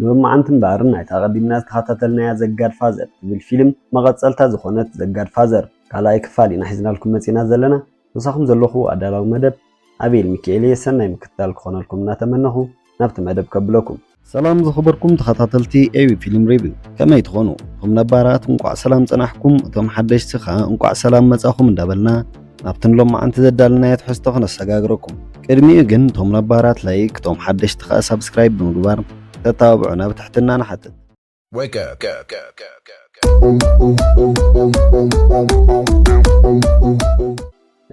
ንብማዓንቲ እምበር ናይታ ቀዲምና ዝተኸታተልናያ ዘጋድ ፋዘር ትብል ፊልም መቐፀልታ ዝኾነት ዘጋድ ፋዘር ካልኣይ ክፋል ኢና ሒዝናልኩም መፂና ዘለና ንሳኹም ዘለኹ ኣዳላዊ መደብ ኣቤል ሚካኤል ሰናይ ምክትታል ክኾነልኩም እናተመነኹ ናብቲ መደብ ከብለኩም ሰላም ዝኽበርኩም ተኸታተልቲ ኤቢ ፊልም ሪቪው ከመይ ትኾኑ እቶም ነባራት እንቋዕ ሰላም ፀናሕኩም እቶም ሓደሽቲ ኸ እንቋዕ ሰላም መጻኹም እንዳበልና ናብቲ ሎማዓንቲ ዘዳልናዮ ትሕዝቶ ክነሰጋግረኩም ቅድሚኡ ግን እቶም ነባራት ላይክ እቶም ሓደሽቲ ኸ ሰብስክራይብ ብምግባር ተታብዑና ብትሕትና ንሓትት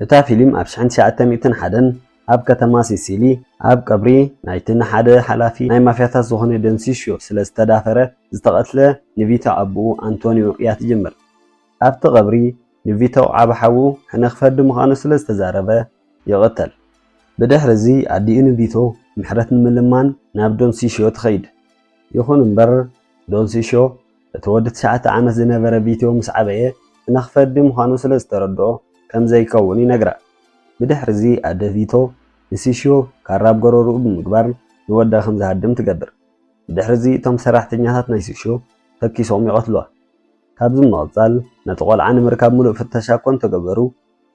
እታ ፊልም ኣብ 1901 ኣብ ከተማ ሲሲሊ ኣብ ቀብሪ ናይቲ ሓደ ሓላፊ ናይ ማፍያታት ዝኾነ ደንሲሽዮ ስለ ዝተዳፈረ ዝተቐትለ ንቪቶ ኣቡኡ አንቶኒዮ እያ ትጅምር። ኣብቲ ቀብሪ ንቪቶ ዓብ ሓዉ ሕነኽፈዲ ምዃኑ ስለ ዝተዛረበ ይቕተል። ብድሕሪ እዚ ኣዲኡ ንቪቶ ምሕረት ንምልማን ናብ ደንሲሽዮ ትኸይድ። ይኹን እምበር ደንሲሽዮ እቲ ወዲ 9 ዓመት ዝነበረ ቪቶ ምስ ዓበየ ሕነኽፈዲ ምዃኑ ስለ ዝተረድኦ ከም ዘይከውን ይነግራ። ብድሕሪ እዚ ኣደ ቪቶ ንሲሽዮ ካራብ ገረሩኡ ብምግባር ንወዳ ከም ዝሃድም ትገብር። ብድሕሪ እዚ እቶም ሰራሕተኛታት ናይ ሲሽዮ ተኪሶም ይቐትልዋ። ካብዚ ምቕፃል ነቲ ቆልዓ ንምርካብ ሙሉእ ፍተሻ እኮ እንተገበሩ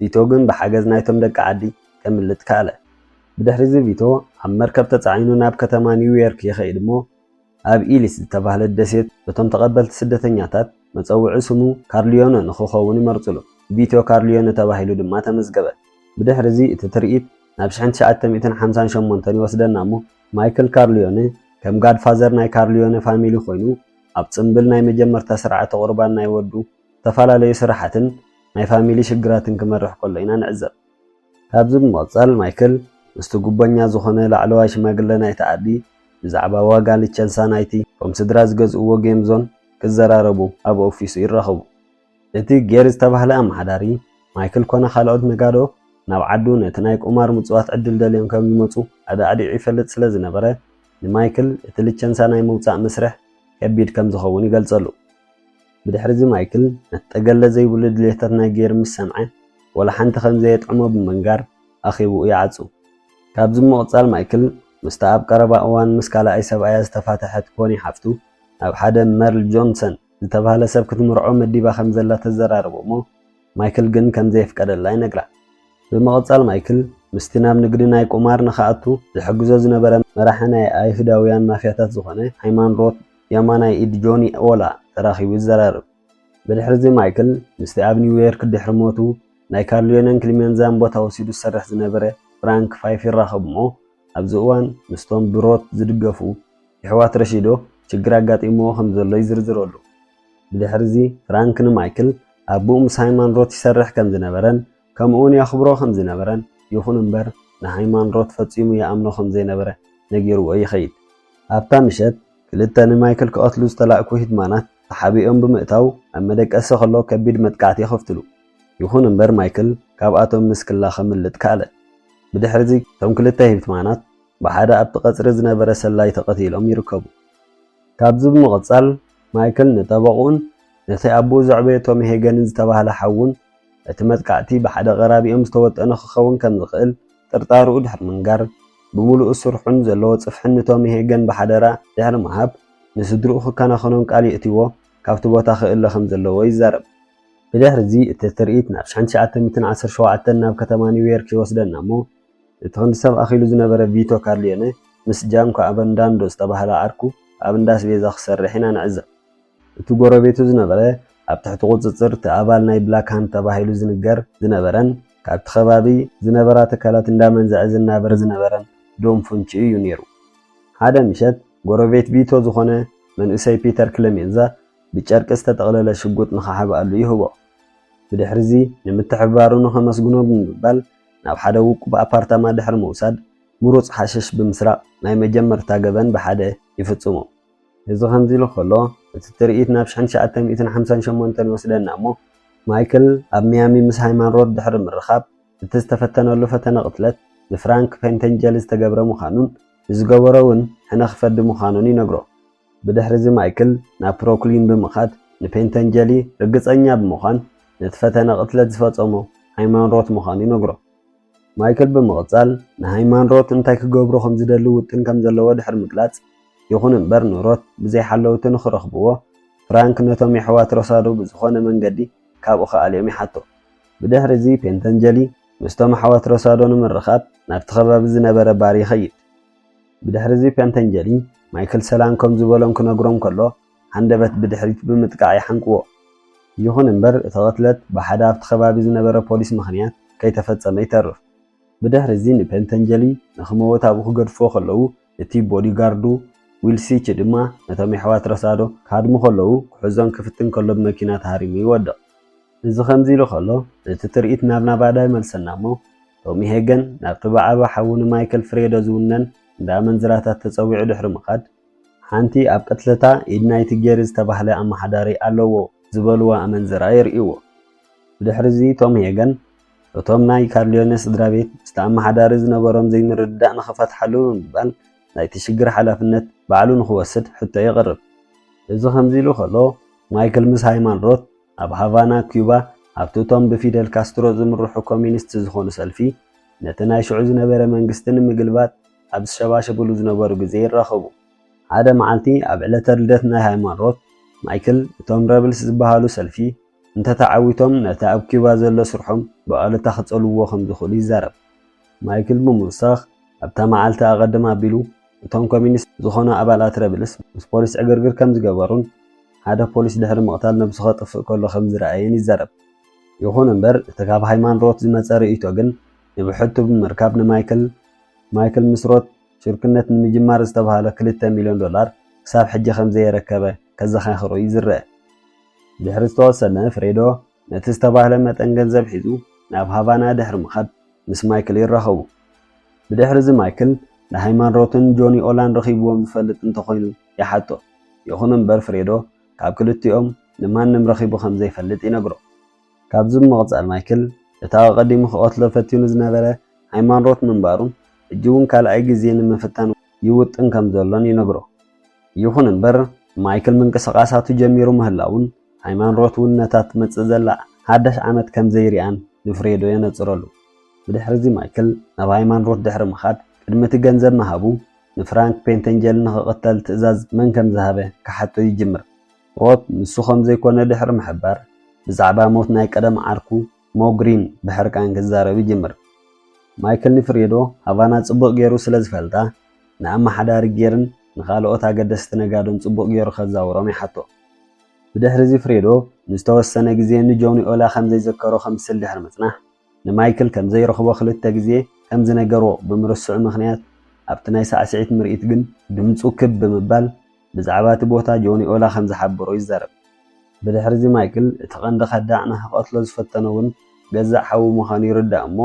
ቪቶ ግን ብሓገዝ ናይቶም ደቂ ዓዲ ከምልጥ ካለ። ብድሕሪ እዚ ቪቶ ኣብ መርከብ ተፃዒኑ ናብ ከተማ ኒውዮርክ ይኸይድ እሞ ኣብ ኢሊስ ዝተባህለ ደሴት በቶም ተቐበልቲ ስደተኛታት መፀውዒ ስሙ ካርሊዮነ ንክኸውን ይመርፅሉ። ቪቶ ካርሊዮነ ተባሂሉ ድማ ተመዝገበ። ብድሕሪ እዚ እቲ ትርኢት ናብ 1958 ይወስደና እሞ ማይክል ካርሊዮነ ከም ጋድፋዘር ናይ ካርሊዮነ ፋሚሊ ኮይኑ ኣብ ፅምብል ናይ መጀመርታ ስርዓተ ቁርባን ናይ ወዱ ዝተፈላለዩ ስራሓትን ናይ ፋሚሊ ሽግራትን ክመርሕ ከሎ ኢና ንዕዘብ። ካብዚ ብምቕፃል ማይክል ምስቲ ጉበኛ ዝኾነ ላዕለዋይ ሽማግለ ናይቲ ዓዲ ብዛዕባ ዋጋ ልቸንሳ ናይቲ ከም ስድራ ዝገዝእዎ ጌም ዞን ክዘራረቡ ኣብ ኦፊሱ ይራኸቡ። እቲ ጌር ዝተባህለ ኣመሓዳሪ ማይክል ኮነ ካልኦት ነጋዶ ናብ ዓዱ ነቲ ናይ ቁማር ምፅዋት ዕድል ደልዮም ከም ዝመፁ ኣዳዕዲዑ ይፈልጥ ስለ ዝነበረ ንማይክል እቲ ልቸንሳ ናይ ምውፃእ መስርሕ ከቢድ ከም ዝኸውን ይገልጸሉ። ብድሕሪ እዚ ማይክል ነቲ ጠገለ ዘይብሉ ድሌታት ናይ ጌር ምስ ሰምዐ ወላ ሓንቲ ከም ዘየጥዕሞ ብምንጋር ኣኺቡ ይዓፁ። ካብዚ ምቕፃል ማይክል ምስቲ ኣብ ቀረባ እዋን ምስ ካልኣይ ሰብኣያ ዝተፋተሐት ኮኒ ሓፍቱ ኣብ ሓደ መርል ጆንሰን ዝተባህለ ሰብ ክትምርዖ መዲባ ከም ዘላ ተዘራርቦ እሞ ማይክል ግን ከም ዘይፍቀደላ ይነግራ። ብምቕፃል ማይክል ምስቲ ናብ ንግዲ ናይ ቁማር ንኽኣቱ ዝሕግዞ ዝነበረ መራሒ ናይ ኣይሁዳውያን ማፍያታት ዝኾነ ሃይማኖት የማናይ ኢድ ጆኒ ኦላ ተራኺቡ ይዘራርብ። ብድሕሪ እዚ ማይክል ምስቲ ኣብ ኒውዮርክ ድሕሪ ሞቱ ናይ ካርሊዮነን ክሊሜንዛን ቦታ ወሲዱ ዝሰርሕ ዝነበረ ፍራንክ ፋይፍ ይራኸቡ እሞ ኣብዚ እዋን ምስቶም ብሮት ዝድገፉ ይሕዋት ረሺዶ ችግር ኣጋጢምዎ ከም ዘሎ ይዝርዝረሉ። ብድሕሪ እዚ ፍራንክ ንማይክል ኣቡኡ ምስ ሃይማኖት ይሰርሕ ከም ዝነበረን ከምኡውን ያኽብሮ ከም ዝነበረን ይኹን እምበር ንሃይማኖት ፈፂሙ ይኣምኖ ከም ዘይነበረ ነጊርዎ ይኸይድ። ኣብታ ምሸት ክልተ ንማይክል ክቐትሉ ዝተላእኩ ሂድማናት ተሓቢኦም ብምእታው ኣብ መደቀሲ ከሎ ከቢድ መጥቃዕቲ የኸፍትሉ። ይኹን እምበር ማይክል ካብኣቶም ምስ ክላኸ ምልጥ ካለ። ብድሕሪ እዚ እቶም ክልተ ሂድማናት ብሓደ ኣብቲ ቀፅሪ ዝነበረ ሰላይ ተቐቲሎም ይርከቡ። ካብዚ ብምቕፃል ማይክል ንጠበቑን ነቲ ኣቦኡ ዘዕበየ ቶም ሄገንን ዝተባህለ ሓውን እቲ መጥቃዕቲ ብሓደ ቀራቢኦም ዝተወጠነ ክኸውን ከም ዝኽእል ጥርጣርኡ ድሕሪ ምንጋር ብምሉእ ስርሑን ዘለዎ ፅፍሕን ቶም ሄገን ብሓደራ ድሕሪ ምሃብ ንስድርኡ ክከናኸኖም ቃል ይእትይዎ ካብቲ ቦታ ክእለ ከም ዘለዎ ይዛረብ። ብድሕሪ እዚ እቲ ትርኢት ናብ 1917 ናብ ከተማ ኒውዮርክ ይወስደና እሞ እቲ ክንዲ ሰብ ኣኺሉ ዝነበረ ቪቶ ካርሊዮነ ምስ ጃንኮ ኣበንዳንዶ ዝተባህለ ዓርኩ ኣብ እንዳ ኣስቤዛ ክሰርሕ ኢና ንዕዘብ። እቲ ጎረቤቱ ዝነበረ ኣብ ትሕቲ ቁፅፅር እቲ ኣባል ናይ ብላክ ሃንድ ተባሂሉ ዝንገር ዝነበረን ካብቲ ከባቢ ዝነበራ ትካላት እንዳመንዘዐ ዝናበር ዝነበረን ዶም ፉንቺ እዩ ነይሩ። ሓደ ምሸት ጎረቤት ቪቶ ዝኾነ መንእሰይ ፒተር ክለሜንዛ ብጨርቂ ዝተጠቕለለ ሽጉጥ ንኸሓብኣሉ ይህቦ። ብድሕሪ እዚ ንምትሕብባሩ ንኸመስግኖ ብምባል ናብ ሓደ ውቁብ ኣፓርታማ ድሕሪ ምውሳድ ምሩፅ ሓሸሽ ብምስራቕ ናይ መጀመርታ ገበን ብሓደ ይፍፅሞ። እዚ ከምዚ ኢሉ ከሎ እቲ ትርኢት ናብ 1958 ይወስደና እሞ ማይክል ኣብ ሚያሚ ምስ ሃይማኖት ድሕሪ ምርኻብ እቲ ዝተፈተነሉ ፈተነ ቅትለት ብፍራንክ ፔንተንጀል ዝተገብረ ምዃኑን ዝገበሮ እውን ሕነኽፈዲ ምዃኑን ይነግሮ። ብድሕሪ እዚ ማይክል ናብ ብሮክሊን ብምኻድ ንፔንተንጀሊ ርግፀኛ ብምዃን ነቲ ፈተነ ቅትለት ዝፈፀሞ ሃይማኖት ምዃኑ ይነግሮ። ማይክል ብምቕፃል ንሃይማኖት እንታይ ክገብሮ ከም ዝደሊ ውጥን ከም ዘለዎ ድሕሪ ምግላፅ ይኹን እምበር ንሮት ብዘይ ሓለውቲ ንኽረኽብዎ ፍራንክ ነቶም የሕዋት ሮሳዶ ብዝኾነ መንገዲ ካብኡ ከኣልዮም ይሓቶ። ብድሕሪ እዚ ፔንተንጀሊ ምስቶም ኣሕዋት ሮሳዶ ንምርኻብ ናብቲ ከባቢ ዝነበረ ባር ይኸይድ። ብድሕሪ እዚ ፔንተንጀሊ ማይክል ሰላም ከም ዝበሎም ክነግሮም ከሎ ሓንደበት ብድሕሪት ብምጥቃዕ ይሓንቅዎ። ይኹን እምበር እቲ ቅትለት ብሓደ ኣብቲ ከባቢ ዝነበረ ፖሊስ ምኽንያት ከይተፈጸመ ይተርፍ። ብድሕሪ እዚ ንፔንተንጀሊ ንኽመወት ኣብኡ ክገድፍዎ ከለዉ እቲ ቦዲጋርዱ ዊልሲች ድማ ነቶም ኣሕዋት ሮሳዶ ካድሙ ከለዉ ክሕዞን ክፍትን ከሎ ብመኪና ተሃሪሙ ይወድቕ። እዚ ከምዚ ኢሉ ከሎ እቲ ትርኢት ናብ ናባዳ ይመልሰና እሞ ቶሚ ሄገን ናብቲ በዓባ ሓዊ ንማይክል ፍሬዶ ዝውነን እንዳ መንዝራታት ተፀዊዑ ድሕሪ ምኻድ ሓንቲ ኣብ ቅትለታ ኢድ ናይቲ ጌሪ ዝተባህለ ኣመሓዳሪ ኣለዎ ዝበልዎ ኣመንዝራ የርእይዎ። ብድሕሪ እዚ ቶም ሄገን እቶም ናይ ካርሊዮነስ ስድራ ቤት ምስቲ ኣመሓዳሪ ዝነበሮም ዘይምርዳእ ንኽፈትሓሉ ብምባል ናይቲ ሽግር ሓላፍነት ባዕሉ ንኽወስድ ሕቶ የቕርብ። እዚ ከምዚ ኢሉ ከሎ ማይክል ምስ ሃይማን ሮት ኣብ ሃቫና ኩባ ኣብቲ እቶም ብፊደል ካስትሮ ዝምርሑ ኮሚኒስት ዝኾኑ ሰልፊ ነቲ ናይ ሽዑ ዝነበረ መንግስቲ ንምግልባጥ ኣብ ዝሸባሸብሉ ዝነበሩ ግዜ ይራኸቡ። ሓደ መዓልቲ ኣብ ዕለተ ልደት ናይ ሃይማን ሮት ማይክል እቶም ረብልስ ዝበሃሉ ሰልፊ እንተተዓዊቶም ነቲ ኣብ ኩባ ዘሎ ስርሖም ብቐልታ ክፀልውዎ ከም ዝኽእሉ ይዛረብ። ማይክል ብምውሳኽ ኣብታ መዓልቲ ኣቐድም ኣቢሉ እቶም ኮሚኒስት ዝኾኑ ኣባላት ረብልስ ምስ ፖሊስ ዕግርግር ከም ዝገበሩን ሓደ ፖሊስ ድሕሪ ምቕታል ነብሱ ከጥፍእ ከሎ ከም ዝረኣየን ይዛረብ። ይኹን እምበር እቲ ካብ ሃይማን ሮት ዝመፀ ርእይቶ ግን ንብሕቱ ብምርካብ ማይክል ምስ ሮት ሽርክነት ንምጅማር ዝተባሃለ $2 ሚልዮን ክሳብ ሕጂ ከም ዘየረከበ ከዘኻኽሮ እዩ ዝረአ። ድሕሪ ዝተወሰነ ፍሬዶ ነቲ ዝተባህለ መጠን ገንዘብ ሒዙ ናብ ሃቫና ድሕሪ ምኻድ ምስ ማይክል ይራኸቡ። ብድሕሪ እዚ ማይክል ንሃይማን ሮትን ጆኒ ኦላን ረኺብዎም ዝፈልጥ እንተኾይኑ ይሓቶ። ይኹን እምበር ፍሬዶ ካብ ክልቲኦም ንማንም ረኺቡ ከም ዘይፈልጥ ይነግሮ። ካብዚ ብምቕፃል ማይክል እታ ቀዲሙ ክቐትሎ ፈቲኑ ዝነበረ ሃይማን ሮት ምንባሩን ሕጂ እውን ካልኣይ ግዜ ንምፍታን ይውጥን ከም ዘሎን ይነግሮ። ይኹን እምበር ማይክል ምንቅስቓሳቱ ጀሚሩ ምህላውን ሃይማን ሮት እውን ነታ ትመፅእ ዘላ ሓዳሽ ዓመት ከም ዘይርአን ንፍሬዶ የነፅረሉ። ብድሕሪ እዚ ማይክል ናብ ሃይማን ሮት ድሕሪ ምኻድ ቅድሚ እቲ ገንዘብ ምሃቡ ንፍራንክ ፔንተንጀል ንኽቕተል ትእዛዝ መን ከም ዝሃበ ክሓቶ ይጅምር። ሮት ንሱ ከም ዘይኮነ ድሕሪ ምሕባር ብዛዕባ ሞት ናይ ቀደም ዓርኩ ሞግሪን ብሕርቃን ክዛረብ ይጅምር። ማይክል ንፍሬዶ ሃቫና ጽቡቕ ገይሩ ስለ ዝፈልጣ ንኣመሓዳሪ ጌርን ንኻልኦት ኣገደስቲ ነጋዶን ጽቡቕ ገይሩ ከዛውሮም ይሓቶ። ብድሕሪ እዚ ፍሬዶ ንዝተወሰነ ግዜ ንጆኒ ኦላ ከም ዘይዘከሮ ከም ስል ድሕሪ ምጽናሕ ንማይክል ከም ዘይረኽቦ 2 ግዜ ከም ዝነገርዎ ብምርስዑ ምኽንያት ኣብቲ ናይ ሳዕስዒት ምርኢት ግን ድምፁ ክብ ብምባል ብዛዕባ እቲ ቦታ ጆኒ ኦላ ከም ዝሓብሮ ይዛረብ። ብድሕሪ እዚ ማይክል እቲ ቀንዲ ከዳዕ ንኽቐትሎ ዝፈተኖ እውን ገዛእ ሓዊ ምዃኑ ይርዳእ እሞ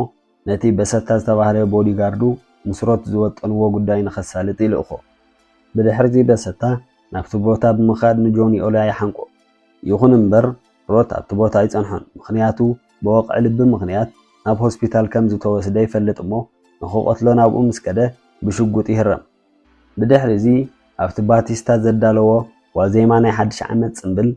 ነቲ በሰታ ዝተባህለ ቦዲጋርዱ ምስ ሮት ዝወጠንዎ ጉዳይ ንኸሳልጥ ይልእኾ። ብድሕሪ እዚ በሰታ ናብቲ ቦታ ብምኻድ ንጆኒ ኦላ ይሓንቆ። ይኹን እምበር ሮት ኣብቲ ቦታ ይጸንሖን፣ ምኽንያቱ ብወቕዒ ልቢ ምኽንያት ናብ ሆስፒታል ከም ዝተወስደ ይፈልጥ እሞ ንኽቐትሎ ናብኡ ምስ ከደ ብሽጉጥ ይህረም። ብድሕሪ እዚ ኣብቲ ባቲስታ ዘዳለዎ ዋዜማ ናይ 1 ዓመት ጽምብል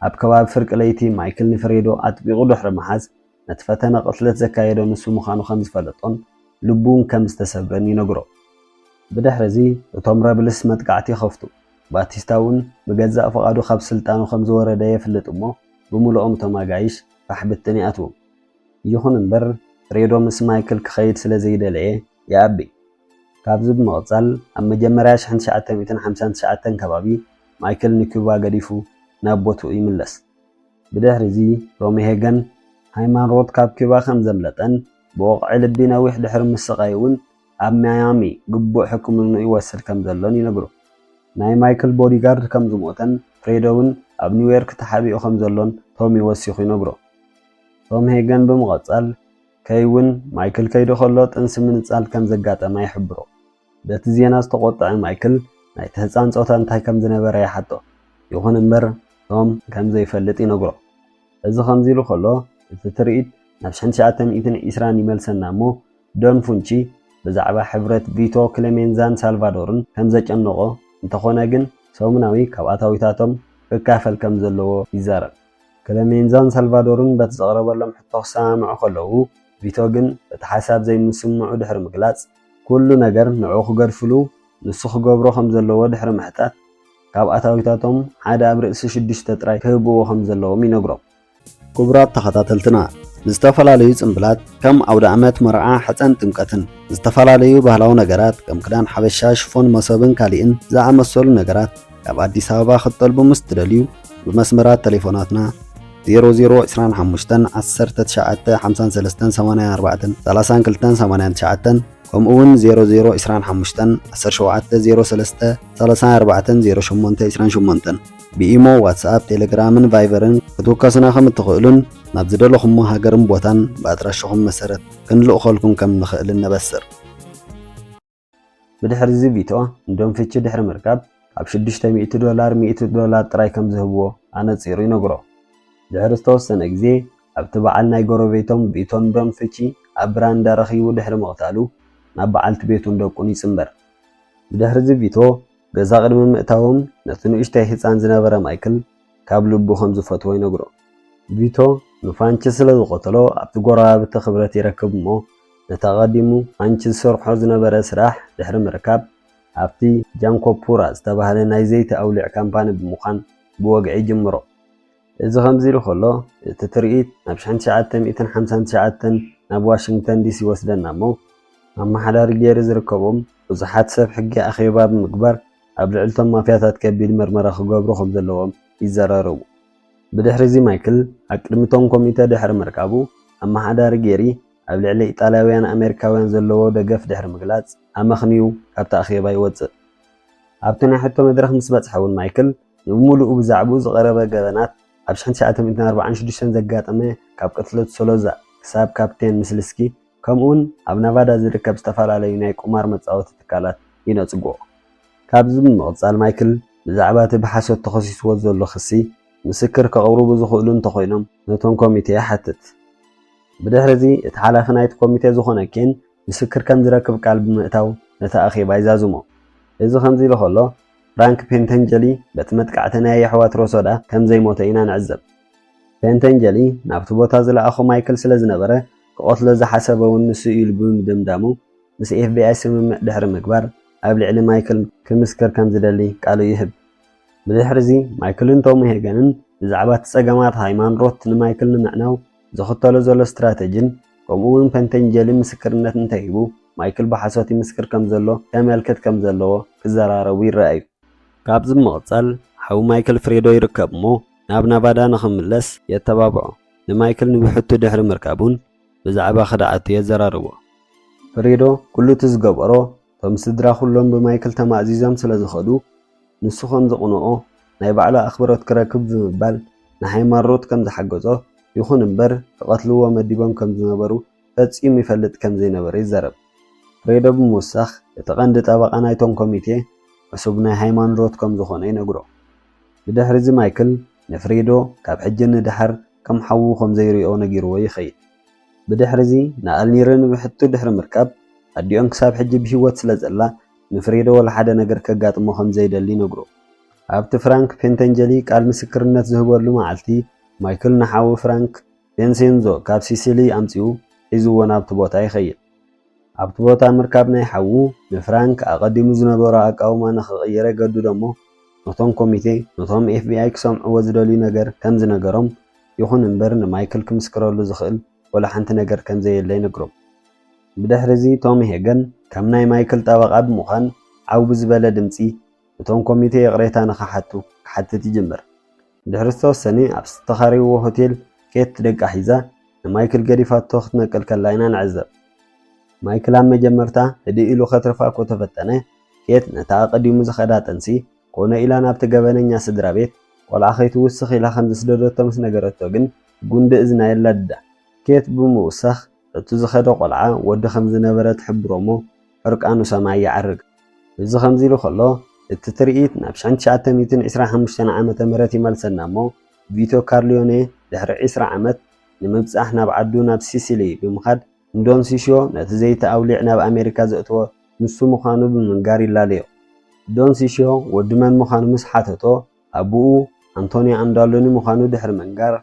ኣብ ከባቢ ፍርቂ ለይቲ ማይክል ንፍሬዶ ኣጥቢቑ ድሕሪ መሓዝ ነቲ ፈተነ ቅትለት ዘካየዶ ንሱ ምዃኑ ከም ዝፈለጦን ልቡን ከም ዝተሰብረን ይነግሮ። ብድሕሪ እዚ እቶም ረብልስ መጥቃዕቲ ይኸፍቱ። ባቲስታ እውን ብገዛእ ፈቓዱ ካብ ስልጣኑ ከም ዝወረደ የፍልጥ እሞ ብምልኦም እቶም ኣጋይሽ ባሕብትን ይኣትዉ። ይኹን እምበር ፍሬዶ ምስ ማይክል ክኸይድ ስለ ዘይደለየ ይኣቢ። ካብዚ ብምቕፃል ኣብ መጀመርያ 1959 ከባቢ ማይክል ንኩባ ገዲፉ ናብ ቦትኡ ይምለስ። ብድሕሪ እዚ ቶሚ ሄገን ሃይማን ሮት ካብ ኩባ ከም ዘምለጠን ብወቕዒ ልቢ ነዊሕ ድሕሪ ምስቃይ እውን ኣብ ማያሚ ግቡእ ሕክምና ይወስድ ከም ዘሎን ይነግሮ። ናይ ማይክል ቦዲጋርድ ከም ዝሞተን ፍሬዶ እውን ኣብ ኒውዮርክ ተሓቢኡ ከም ዘሎን ቶሚ ወሲኹ ይነግሮ። ቶም ሄገን ብምቕፃል ከይውን ማይክል ከይዱ ከሎ ጥንሲ ምንጻል ከም ዘጋጠመ ይሕብሮ። በቲ ዜና ዝተቆጥዐ ማይክል ናይቲ ህፃን ፆታ እንታይ ከም ዝነበረ ይሓቶ። ይኹን እምበር ቶም ከም ዘይፈልጥ ይነግሮ። እዚ ከምዚ ኢሉ ከሎ እቲ ትርኢት ናብ 1920 ይመልሰና እሞ ዶን ፉንቺ ብዛዕባ ሕብረት ቪቶ ክሌሜንዛን ሳልቫዶርን ከም ዘጨነቆ እንተኾነ ግን ሰሙናዊ ካብ ኣታዊታቶም ክካፈል ከም ዘለዎ ይዛረብ። ክሌሜንዛን ሳልቫዶርን በቲ ዘቕረበሎም ሕቶ ክሰማምዑ ከለዉ ቪቶ ግን እቲ ሓሳብ ዘይምስምዑ ድሕሪ ምግላጽ ኩሉ ነገር ንዑ ክገድፍሉ ንሱ ክገብሮ ከም ዘለዎ ድሕሪ ምሕታት ካብ ኣታዊታቶም ሓደ ኣብ ርእሲ 6 ጥራይ ክህብዎ ከም ዘለዎም ይነግሮም። ክቡራት ተኸታተልትና ዝተፈላለዩ ጽምብላት ከም ኣውደ ዓመት መርዓ ሕፀን ጥምቀትን ዝተፈላለዩ ባህላዊ ነገራት ከም ክዳን ሓበሻ ሽፎን መሶብን ካልእን ዝኣመሰሉ ነገራት ካብ ኣዲስ ኣበባ ክትጠልቡ ምስ ትደልዩ ብመስመራት ቴሌፎናትና 0025 1953 84 3289 ከምኡውን 0025 1703 34 08 28 ብኢሞ ዋትስኣፕ ቴሌግራምን ቫይበርን ክትወከሱና ከም እትኽእሉን ናብ ዝደለኹሞ ሃገርን ቦታን ብኣድራሻኹም መሰረት ክንልእኸልኩም ከም ንኽእል ነበስር። ብድሕሪ እዚ ቪድዮ እንዶም ፍቺ ድሕሪ ምርካብ ኣብ $600 $100 ጥራይ ከም ዝህብዎ ኣነፂሩ ይነግሮ። ድሕሪ ዝተወሰነ ግዜ ኣብቲ በዓል ናይ ጎረቤቶም ቢቶን ዶም ፍቺ ኣብ ብራንዳ ረኺቡ ድሕሪ ምቕታሉ ናብ በዓልቲ ቤቱን ደቁን ይጽምበር። ብድሕሪ እዚ ቪድዮ ገዛ ቅድሚ ምእታዎም ነቲ ንእሽተይ ህፃን ዝነበረ ማይክል ካብ ልቡ ከም ዝፈትዎ ይነግሮ። ቪድዮ ንፋንቺ ስለ ዝቆተሎ ኣብቲ ጎረባብቲ ክብረት ይረክብ እሞ ነተቐዲሙ ፋንቺ ዝሰርሖ ዝነበረ ስራሕ ድሕሪ ምርካብ ኣብቲ ጃንኮፑራ ዝተባህለ ናይ ዘይቲ ኣውሊዕ ካምፓኒ ብምዃን ብወግዒ ጅምሮ። እዚ ከምዚ ኢሉ ከሎ እቲ ትርኢት ናብ 1959 ናብ ዋሽንግተን ዲሲ ወስደና እሞ ኣመሓዳሪ ገይሪ ዝርከቦም ብዙሓት ሰብ ሕጊ ኣኼባ ብምግባር ኣብ ልዕልቶም ማፍያታት ከቢድ መርመራ ክገብሩ ከም ዘለዎም ይዘራረቡ። ብድሕሪ እዚ ማይክል ኣብ ቅድሚቶም ኮሚቴ ድሕሪ ምርካቡ ኣመሓዳሪ ገይሪ ኣብ ልዕሊ ኢጣልያውያን ኣሜሪካውያን ዘለዎ ደገፍ ድሕሪ ምግላጽ ኣመኽንዩ ካብቲ ኣኼባ ይወፅእ። ኣብቲ ናይ ሕቶ መድረኽ ምስ በጽሐ እውን ማይክል ንምሉኡ ብዛዕባኡ ዝቐረበ ገበናት ኣብ 1946 ዘጋጠመ ካብ ቅትለት ሶሎዛ ክሳብ ካፕቴን ምስልስኪ ከምኡውን ኣብ ናቫዳ ዝርከብ ዝተፈላለዩ ናይ ቁማር መጻወቲ ትካላት ይነጽግዎ። ካብዚ ብምቕጻል ማይክል ብዛዕባ እቲ ብሓሶት ተኸሲስዎ ዘሎ ክሲ ምስክር ከቕርቡ ዝኽእሉ እንተኾይኖም ነቶም ኮሚቴ ይሓትት። ብድሕሪ እዚ እቲ ሓላፊ ናይቲ ኮሚቴ ዝኾነ ኬን ምስክር ከም ዝረክብ ቃል ብምእታው ነቲ ኣኼባ ይዛዝሞ። እዚ ከምዚ ኢሉ ከሎ ፍራንክ ፔንተንጀሊ በቲ መጥቃዕቲ ናይ ኣሕዋት ሮሶዳ ከም ዘይሞተ ኢና ንዕዘብ። ፔንተንጀሊ ናብቲ ቦታ ዝለኣኾ ማይክል ስለ ዝነበረ ክቆትሎ ዝሓሰበ እውን ንሱ ኢሉ ብምድምዳሙ ምስ ኤፍቢኣይ ስምምዕ ድሕሪ ምግባር ኣብ ልዕሊ ማይክል ክምስክር ከም ዝደሊ ቃሉ ይህብ። ብድሕሪ እዚ ማይክልን ቶም ሄገንን ብዛዕባ እቲ ፀገማት ሃይማኖት ንማይክል ንምዕናው ዝኽተሎ ዘሎ ስትራቴጂን ከምኡውን ፔንተንጀሊ ምስክርነት እንተሂቡ ማይክል ብሓሶት ይምስክር ከም ዘሎ ከመልክት ከም ዘለዎ ክዘራረቡ ይረኣዩ። ካብዚ ብምቕጻል ሓዊ ማይክል ፍሬዶ ይርከብ እሞ ናብ ናቫዳ ንኽምለስ የተባብዖ። ንማይክል ንብሕቱ ድሕሪ ምርካቡን ብዛዕባ ክዳኣቱ የዘራርቦ። ፍሬዶ ኩሉ እቲ ዝገበሮ ቶም ስድራ ኩሎም ብማይክል ተማእዚዞም ስለ ዝኸዱ ንሱ ከም ዝቕንኦ ናይ ባዕሉ ኣኽብሮት ክረክብ ብምባል ንሃይማኖት ከም ዝሓገዞ ይኹን እምበር ክቐትልዎ መዲቦም ከም ዝነበሩ ፈጺሙ ይፈልጥ ከም ዘይነበረ ይዛረብ። ፍሬዶ ብምውሳኽ እቲ ቀንዲ ጠበቓ ናይቶም ኮሚቴ ዕሱብ ናይ ሃይማኖት ከም ዝኾነ ይነግሮ። ብድሕሪ እዚ ማይክል ንፍሬዶ ካብ ሕጂ ንድሓር ከም ሓዉ ከም ዘይሪኦ ነጊርዎ ይኸይድ። ብድሕሪ እዚ ንኣልኒርን ብሕቱ ድሕሪ ምርካብ ኣዲኦም ክሳብ ሕጂ ብሂወት ስለ ዘላ ንፍሬዶ ወላ ሓደ ነገር ከጋጥሞ ከም ዘይደሊ ይነግሮ። ኣብቲ ፍራንክ ፔንተንጀሊ ቃል ምስክርነት ዝህበሉ መዓልቲ ማይክል ንሓዊ ፍራንክ ቬንሴንዞ ካብ ሲሲሊ ኣምፂኡ ሒዝዎ ናብቲ ቦታ ይኸይድ። ኣብቲ ቦታ ምርካብ ናይ ሓዉ ንፍራንክ ኣቐዲሙ ዝነበሮ ኣቃውማ ንኽቕየር የገድዶ እሞ ነቶም ኮሚቴ ነቶም ኤፍቢኣይ ክሰምዕዎ ዝደልዩ ነገር ከም ዝነገሮም ይኹን እምበር ንማይክል ክምስክረሉ ዝኽእል ወላ ሓንቲ ነገር ከም ዘየለ ይነግሮም። ብድሕሪ እዚ ቶም ሄገን ከም ናይ ማይክል ጠበቓ ብምዃን ዓው ብዝበለ ድምፂ እቶም ኮሚቴ ቅሬታ ንኽሓቱ ክሓትት ይጅምር። ድሕሪ ዝተወሰነ ኣብ ዝተኻረይዎ ሆቴል ኬት ደቃ ሒዛ ንማይክል ገዲፋቶ ክትነቅል ከላ ኢና ንዕዘብ። ማይክል ኣብ መጀመርታ ህድእ ኢሉ ከትርፋ እኮ ተፈተነ ኬት ነታ ኣቐዲሙ ዝኸዳ ጠንሲ ኮነ ኢላ ናብቲ ገበነኛ ስድራ ቤት ቆልዓ ከይትውስኽ ኢላ ከም ዝስደደቶ ምስ ነገረቶ ግን ጉንዲ እዝና የላ ድዳ። ኬት ብምውሳኽ እቲ ዝኸደ ቆልዓ ወዲ ከም ዝነበረ ትሕብሮ እሞ ዕርቃኑ ሰማይ ይዓርግ። እዚ ከምዚ ኢሉ ከሎ እቲ ትርኢት ናብ 1925 ዓመተ ምህረት ይመልሰና እሞ ቪቶ ካርሊዮኔ ድሕሪ 20 ዓመት ንምብፃሕ ናብ ዓዱ ናብ ሲሲሊ ብምኻድ ዶን ሲሽዮ ነቲ ዘይቲ ኣውሊዕ ናብ ኣሜሪካ ዘእትዎ ንሱ ምዃኑ ብምንጋር ይላለዮ። ዶን ሲሽዮ ወዲ መን ምዃኑ ምስ ሓተቶ ኣቦኡ ኣንቶኒዮ ኣንዳሎኒ ምዃኑ ድሕሪ መንጋር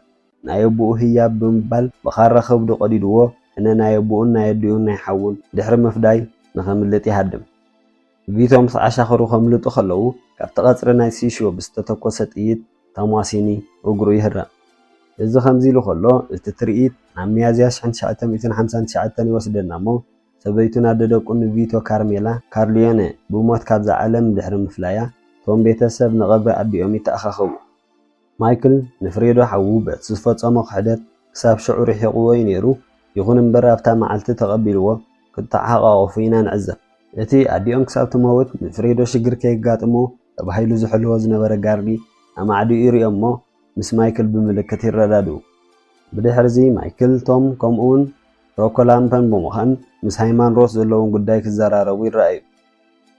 ናይ ኣቦኡ ህያብ ብምባል ብኻራ ከብዱ ቀዲድዎ እነ ናይ ኣቦኡን ናይ ኣዲኡን ናይ ሓውን ድሕሪ ምፍዳይ ንኸምልጥ ይሃድም። ቪቶ ምስ ዓሻኽሩ ከምልጡ ከለዉ ካብቲ ቀጽሪ ናይ ሲሽዮ ብዝተተኮሰ ጥይት ተሟሲኒ እግሩ ይህረም። እዚ ከምዚ ኢሉ ከሎ እቲ ትርኢት ናብ ሚያዝያ 1959 ይወስደና እሞ ሰበይቱ ናደደቁ ቪቶ ካርሜላ ካርሊዮኔ ብሞት ካብዛ ዓለም ድሕሪ ምፍላያ ቶም ቤተሰብ ንቐብሪ ኣዲኦም ይተኣኻኸቡ። ማይክል ንፍሬዶ ሓዉ በቲ ዝፈጸሞ ክሕደት ክሳብ ሽዑ ርሒቕዎ እዩ ነይሩ። ይኹን እምበር ኣብታ መዓልቲ ተቐቢልዎ ክተሓቓቐፉ ኢና ንዕዘብ። እቲ ኣዲኦም ክሳብ ትመውት ንፍሬዶ ሽግር ከየጋጥሞ ተባሂሉ ዝሕልዎ ዝነበረ ጋርዲ ኣማዕዲኡ ይሪኦ እሞ ምስ ማይክል ብምልክት ይረዳድኡ። ብድሕሪዚ ማይክል ቶም ከምኡውን ሮኮላምፐን ብምዃን ምስ ሃይማን ሮስ ዘለዎም ጉዳይ ክዘራረቡ ይረኣዩ።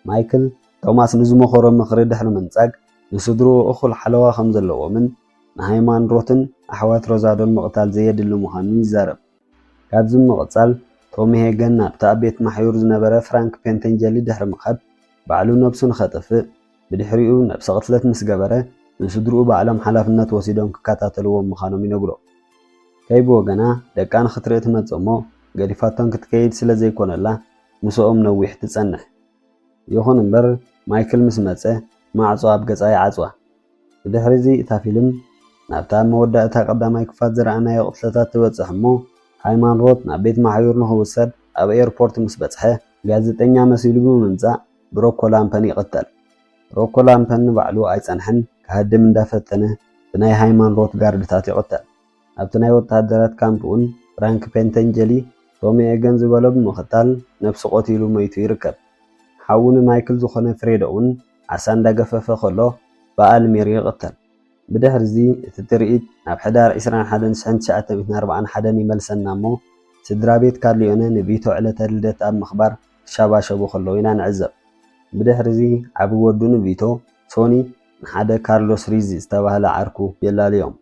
ማይክል ቶማስ ንዝመኸሮ ምኽሪ ድሕሪ ምንጻግ ንስድርኡ እኹል ሓለዋ ከም ዘለዎምን ንሃይማን ሮትን ኣሕዋት ሮዛዶን ምቕታል ዘየድሊ ምዃኑን ይዛረብ። ካብዚ ምቕጻል ቶሚ ሄገን ናብቲ ኣብ ቤት ማሕዩር ዝነበረ ፍራንክ ፔንተንጀሊ ድሕሪ ምኻድ ባዕሉ ነብሱ ንኸጥፍእ ብድሕሪኡ ነብሰ ቅትለት ምስ ገበረ ንስድርኡ ባዕሎም ሓላፍነት ወሲዶም ክከታተልዎም ምዃኖም ይነግሮ። ከይብወገና ደቃ ንኽትርኢ ትመጽእ እሞ ገዲፋቶም ክትከይድ ስለ ዘይኮነላ ምስኦም ነዊሕ ትጸንሕ። ይኹን እምበር ማይክል ምስ መጸ ማዕጾ ኣብ ገጻ ይዓጽዋ። ብድሕሪዚ እታ ፊልም ናብታ መወዳእታ ቀዳማይ ክፋት ዝረኣናዮ ቅትለታት ትበጽሕ እሞ ሃይማን ሮት ናብ ቤት ማሕዩር ንኽውሰድ ኣብ ኤርፖርት ምስ በጽሐ ጋዜጠኛ መሲሉ ብምምጻእ ብሮኮላምፐን ይቕተል። ሮኮላምፐን ንባዕሉ ኣይጸንሐን ክሃድም እንዳፈተነ ብናይ ሃይማን ሮት ጋርድታት ይቕተል። ኣብቲ ናይ ወታደራት ካምፕ እውን ፍራንክ ፔንተንጀሊ ቶሚ ኤገን ዝበሎ ብምኽታል ነብሲ ቆቲሉ ሞይቱ ይርከብ። ሓውን ማይክል ዝኾነ ፍሬዶ እውን ዓሳ እንዳገፈፈ ከሎ በዓል ሜሪ ይቕተል። ብድሕሪዚ እቲ ትርኢት ናብ ሕዳር 21 1941 ይመልሰና እሞ ስድራ ቤት ካርሊዮነ ንቪቶ ዕለተ ልደት ኣብ ምኽባር ክሻባሸቡ ከለዉ ኢና ንዕዘብ። ብድሕሪዚ ዓብ ወዱ ንቪቶ ሶኒ ንሓደ ካርሎስ ሪዚ ዝተባህለ ዓርኩ የላልዮም።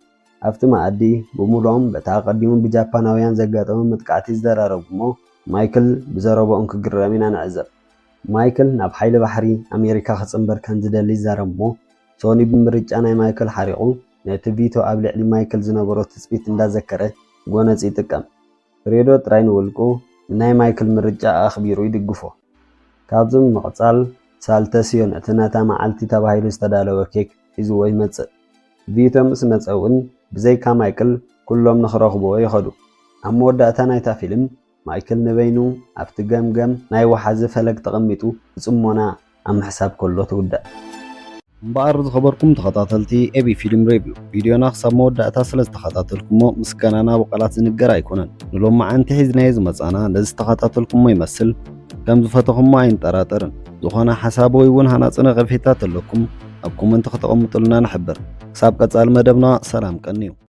ኣብቲ መኣዲ ብምሉኦም በታ ቀዲሙ ብጃፓናውያን ዘጋጠመ መጥቃዕቲ ይዘራረቡ እሞ ማይክል ብዘረቦኦም ክግረም ኢና ንዕዘብ። ማይክል ናብ ሓይሊ ባሕሪ ኣሜሪካ ክጽምበር ከም ዝደሊ ይዛረብ እሞ ሶኒ ብምርጫ ናይ ማይክል ሓሪቑ ነቲ ቪቶ ኣብ ልዕሊ ማይክል ዝነበሮ ትጽቢት እንዳዘከረ ጎነፂ ይጥቀም። ፍሬዶ ጥራይ ንውልቁ ናይ ማይክል ምርጫ ኣኽቢሩ ይድግፎ። ካብዚ ምቕጻል ሳልተስዮን እቲ ነታ መዓልቲ ተባሂሉ ዝተዳለወ ኬክ ሒዝዎ ይመጽእ። ቪቶ ምስ መጸ እውን ብዘይካ ማይክል ኩሎም ንኽረኽብዎ ይኸዱ። ኣብ መወዳእታ ናይታ ፊልም ማይክል ንበይኑ ኣብቲ ገምገም ናይ ወሓዚ ፈለግ ተቐሚጡ ብጽሞና ኣብ ምሕሳብ ከሎ ትውዳእ። እምበኣር ዝኸበርኩም ተኸታተልቲ ኤቢ ፊልም ሬቪው ቪድዮና ክሳብ መወዳእታ ስለ ዝተኸታተልኩሞ ምስጋናና ብቓላት ዝንገር ኣይኮነን። ንሎም መዓንቲ ሒዝናዮ ዝመጻና ነዚ ዝተኸታተልኩሞ ይመስል ከም ዝፈተኹሞ ኣይንጠራጠርን። ዝኾነ ሓሳብ ወይ እውን ሃናጽ ነቐፌታት ኣለኩም ኣብ ኮመንት ከተቐምጡልና ንሕብር። ክሳብ ቀጻሊ መደብና ሰላም ቀኒዩ።